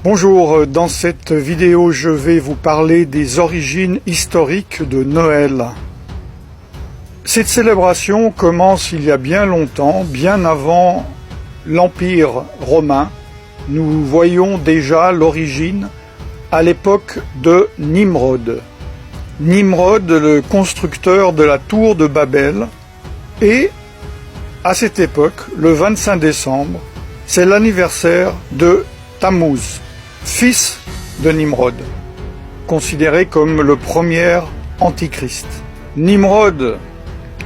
Bonjour, dans cette vidéo je vais vous parler des origines historiques de Noël. Cette célébration commence il y a bien longtemps, bien avant l'Empire romain. Nous voyons déjà l'origine à l'époque de Nimrod. Nimrod, le constructeur de la tour de Babel, et à cette époque, le 25 décembre, c'est l'anniversaire de Tammuz, fils de Nimrod, considéré comme le premier antichrist. Nimrod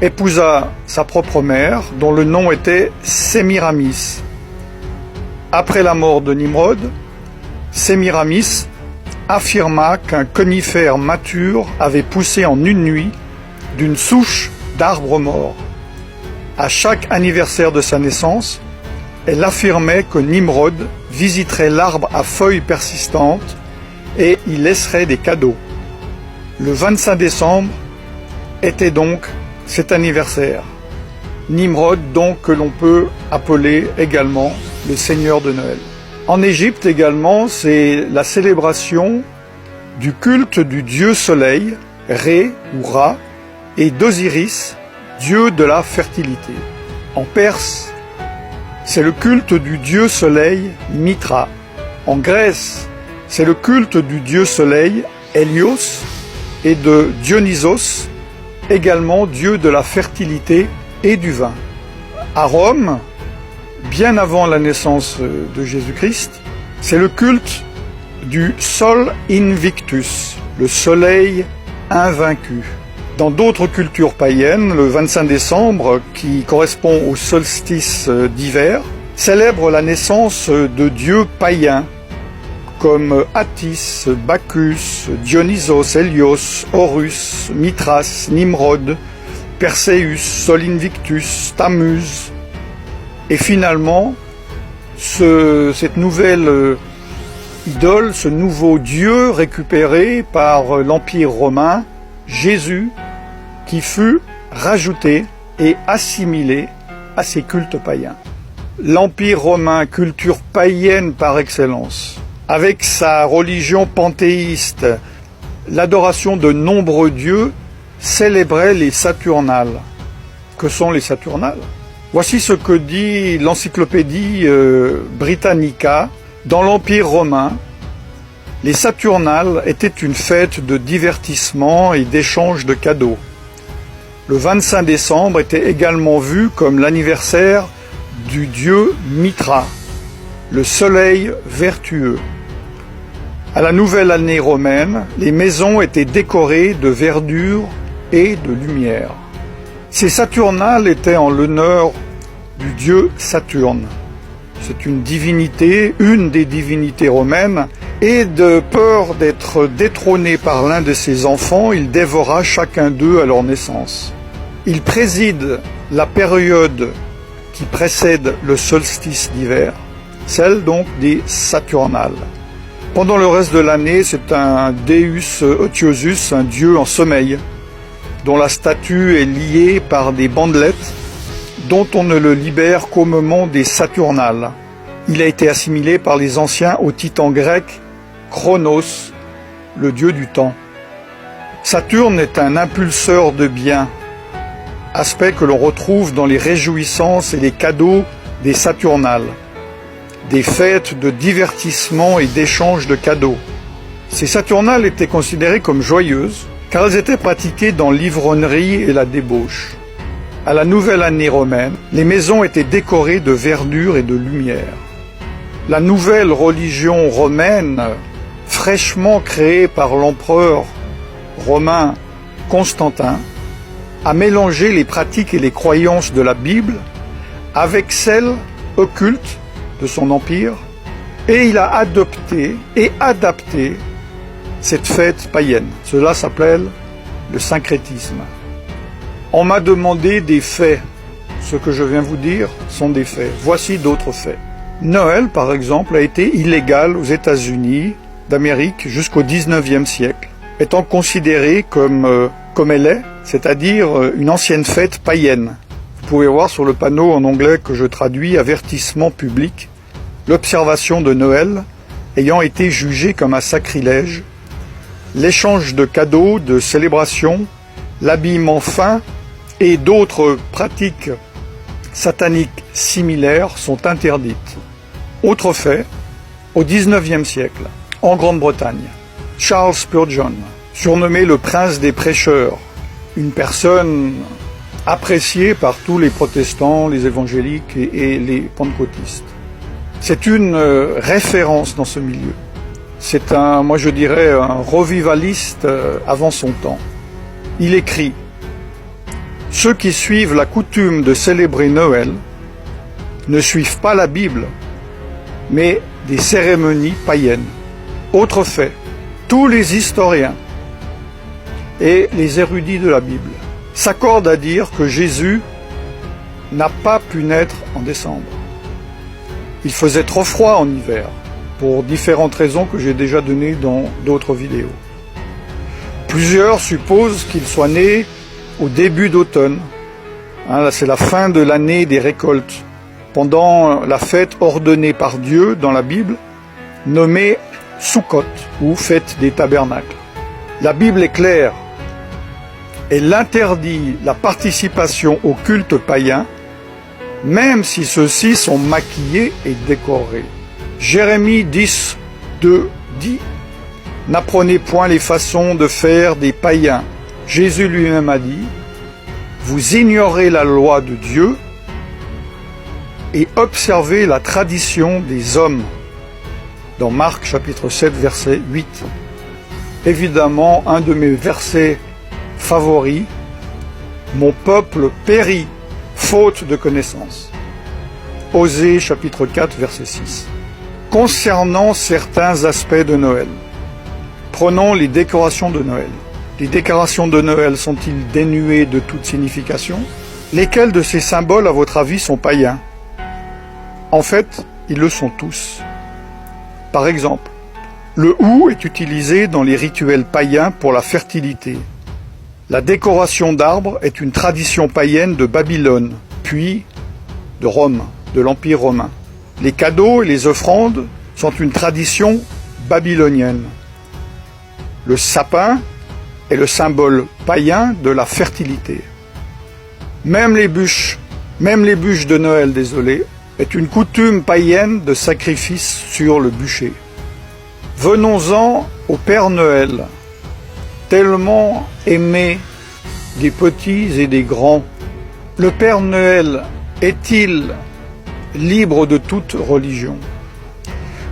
épousa sa propre mère, dont le nom était Sémiramis. Après la mort de Nimrod, Sémiramis affirma qu'un conifère mature avait poussé en une nuit d'une souche d'arbre mort. À chaque anniversaire de sa naissance, elle affirmait que Nimrod visiterait l'arbre à feuilles persistantes et y laisserait des cadeaux. Le 25 décembre était donc cet anniversaire. Nimrod, donc, que l'on peut appeler également le Seigneur de Noël. En Égypte également, c'est la célébration du culte du dieu soleil, Ré ou Ra, et d'Osiris, dieu de la fertilité. En Perse, c'est le culte du dieu soleil, Mitra. En Grèce, c'est le culte du dieu soleil, Hélios, et de Dionysos, également dieu de la fertilité et du vin. À Rome, bien avant la naissance de Jésus-Christ, c'est le culte du Sol Invictus, le soleil invaincu. Dans d'autres cultures païennes, le 25 décembre, qui correspond au solstice d'hiver, célèbre la naissance de dieux païens comme Attis, Bacchus, Dionysos, Hélios, Horus, Mithras, Nimrod, Perséus, Sol Invictus, Tammuz. Et finalement, cette nouvelle idole, ce nouveau dieu récupéré par l'Empire romain, Jésus, qui fut rajouté et assimilé à ces cultes païens. L'Empire romain, culture païenne par excellence, avec sa religion panthéiste, l'adoration de nombreux dieux, célébrait les Saturnales. Que sont les Saturnales ? Voici ce que dit l'encyclopédie Britannica. Dans l'Empire romain, les Saturnales étaient une fête de divertissement et d'échange de cadeaux. Le 25 décembre était également vu comme l'anniversaire du dieu Mitra, le soleil vertueux. À la nouvelle année romaine, les maisons étaient décorées de verdure et de lumière. Ces Saturnales étaient en l'honneur du dieu Saturne. C'est une divinité, une des divinités romaines, et de peur d'être détrôné par l'un de ses enfants, il dévora chacun d'eux à leur naissance. Il préside la période qui précède le solstice d'hiver, celle donc des Saturnales. Pendant le reste de l'année, c'est un Deus Otiosus, un dieu en sommeil, dont la statue est liée par des bandelettes, dont on ne le libère qu'au moment des Saturnales. Il a été assimilé par les anciens au titan grec Chronos, le dieu du temps. Saturne est un impulseur de biens, aspect que l'on retrouve dans les réjouissances et les cadeaux des Saturnales, des fêtes de divertissement et d'échange de cadeaux. Ces Saturnales étaient considérées comme joyeuses, car elles étaient pratiquées dans l'ivrognerie et la débauche. À la nouvelle année romaine, les maisons étaient décorées de verdure et de lumière. La nouvelle religion romaine, fraîchement créée par l'empereur romain Constantin, a mélangé les pratiques et les croyances de la Bible avec celles occultes de son empire, et il a adopté et adapté cette fête païenne. Cela s'appelle le syncrétisme. On m'a demandé des faits. Ce que je viens vous dire sont des faits. Voici d'autres faits. Noël, par exemple, a été illégal aux États-Unis d'Amérique jusqu'au XIXe siècle, étant considéré comme elle est, c'est-à-dire une ancienne fête païenne. Vous pouvez voir sur le panneau en anglais que je traduis « Avertissement public », l'observation de Noël ayant été jugé comme un sacrilège, l'échange de cadeaux, de célébrations, l'habillement fin et d'autres pratiques sataniques similaires sont interdites. Autre fait, au XIXe siècle, en Grande-Bretagne, Charles Spurgeon, surnommé le prince des prêcheurs, une personne appréciée par tous les protestants, les évangéliques et les pentecôtistes. C'est une référence dans ce milieu. C'est moi je dirais, un revivaliste avant son temps. Il écrit « Ceux qui suivent la coutume de célébrer Noël ne suivent pas la Bible, mais des cérémonies païennes. » Autre fait, tous les historiens et les érudits de la Bible s'accordent à dire que Jésus n'a pas pu naître en décembre. Il faisait trop froid en hiver, pour différentes raisons que j'ai déjà données dans d'autres vidéos. Plusieurs supposent qu'il soit né au début d'automne. Là, c'est la fin de l'année des récoltes, pendant la fête ordonnée par Dieu dans la Bible, nommée Sukkot, ou fête des tabernacles. La Bible est claire. Elle interdit la participation au culte païen, même si ceux-ci sont maquillés et décorés. Jérémie 10, 2 dit « N'apprenez point les façons de faire des païens. » Jésus lui-même a dit « Vous ignorez la loi de Dieu et observez la tradition des hommes. » Dans Marc chapitre 7, verset 8. Évidemment, un de mes versets favoris, « Mon peuple périt, faute de connaissance. » Osée chapitre 4, verset 6. Concernant certains aspects de Noël, prenons les décorations de Noël. Les décorations de Noël sont-ils dénuées de toute signification? Lesquels de ces symboles, à votre avis, sont païens? En fait, ils le sont tous. Par exemple, le hou est utilisé dans les rituels païens pour la fertilité. La décoration d'arbres est une tradition païenne de Babylone, puis de Rome, de l'Empire romain. Les cadeaux et les offrandes sont une tradition babylonienne. Le sapin est le symbole païen de la fertilité. Même les bûches de Noël, est une coutume païenne de sacrifice sur le bûcher. Venons-en au Père Noël, tellement aimé des petits et des grands. Le Père Noël est-il libre de toute religion?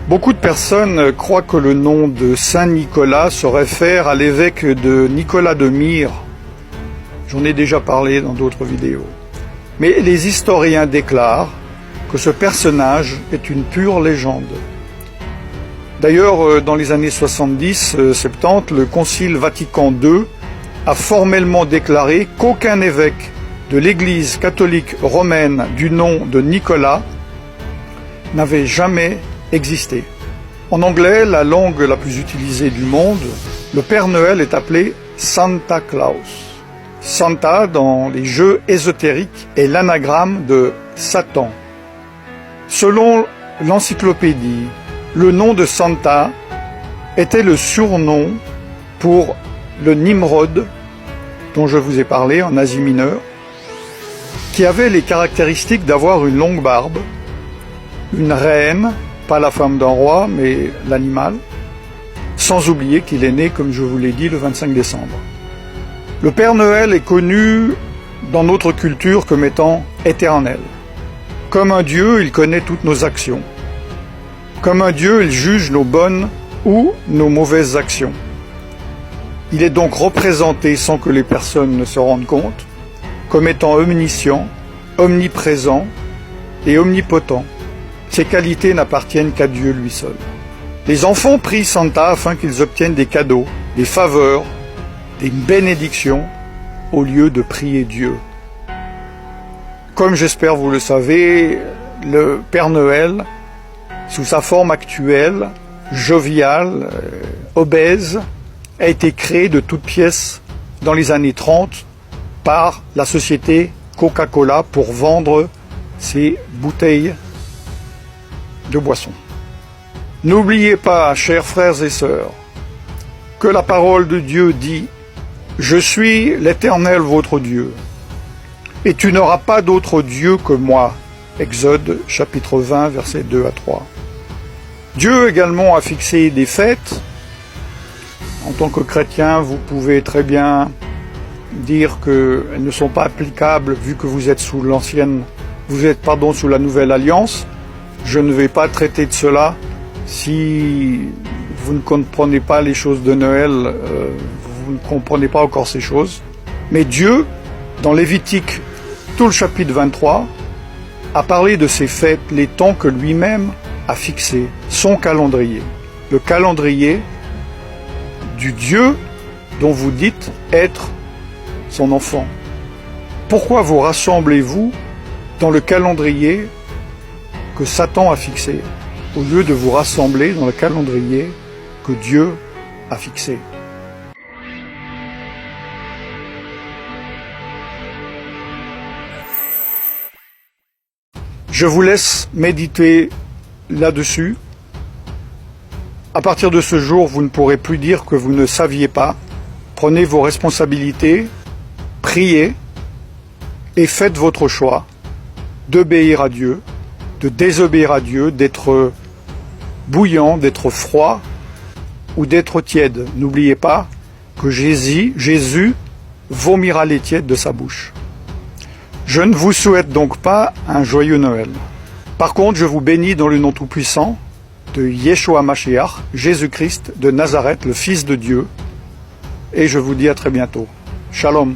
Beaucoup de personnes croient que le nom de Saint Nicolas se réfère à l'évêque de Nicolas de Myre. J'en ai déjà parlé dans d'autres vidéos. Mais les historiens déclarent que ce personnage est une pure légende. D'ailleurs, dans les années 70-70, le Concile Vatican II a formellement déclaré qu'aucun évêque de l'Église catholique romaine du nom de Nicolas n'avait jamais existé. En anglais, la langue la plus utilisée du monde, le Père Noël est appelé Santa Claus. Santa, dans les jeux ésotériques, est l'anagramme de Satan. Selon l'encyclopédie, le nom de Santa était le surnom pour le Nimrod, dont je vous ai parlé en Asie mineure, qui avait les caractéristiques d'avoir une longue barbe, une reine, pas la femme d'un roi, mais l'animal, sans oublier qu'il est né, comme je vous l'ai dit, le 25 décembre. Le Père Noël est connu dans notre culture comme étant éternel. Comme un Dieu, il connaît toutes nos actions. Comme un Dieu, il juge nos bonnes ou nos mauvaises actions. Il est donc représenté, sans que les personnes ne se rendent compte, comme étant omniscient, omniprésent et omnipotent. Ces qualités n'appartiennent qu'à Dieu lui seul. Les enfants prient Santa afin qu'ils obtiennent des cadeaux, des faveurs, des bénédictions, au lieu de prier Dieu. Comme j'espère vous le savez, le Père Noël, sous sa forme actuelle, joviale, obèse, a été créé de toutes pièces dans les années 30 par la société Coca-Cola pour vendre ses bouteilles de boissons. N'oubliez pas, chers frères et sœurs, que la parole de Dieu dit « Je suis l'Éternel votre Dieu, et tu n'auras pas d'autre Dieu que moi ». Exode chapitre 20, versets 2 à 3. Dieu également a fixé des fêtes. En tant que chrétien, vous pouvez très bien dire qu'elles ne sont pas applicables vu que vous êtes sous sous la nouvelle alliance. Je ne vais pas traiter de cela. Si vous ne comprenez pas les choses de Noël, vous ne comprenez pas encore ces choses. Mais Dieu, dans Lévitique, tout le chapitre 23, a parlé de ces fêtes, les temps que lui-même a fixés, son calendrier. Le calendrier du Dieu dont vous dites être son enfant. Pourquoi vous rassemblez-vous dans le calendrier que Satan a fixé, au lieu de vous rassembler dans le calendrier que Dieu a fixé? Je vous laisse méditer là-dessus. À partir de ce jour, vous ne pourrez plus dire que vous ne saviez pas. Prenez vos responsabilités, priez et faites votre choix d'obéir à Dieu, de désobéir à Dieu, d'être bouillant, d'être froid ou d'être tiède. N'oubliez pas que Jésus vomira les tièdes de sa bouche. Je ne vous souhaite donc pas un joyeux Noël. Par contre, je vous bénis dans le nom tout-puissant de Yeshua Mashiach, Jésus-Christ de Nazareth, le Fils de Dieu, et je vous dis à très bientôt. Shalom.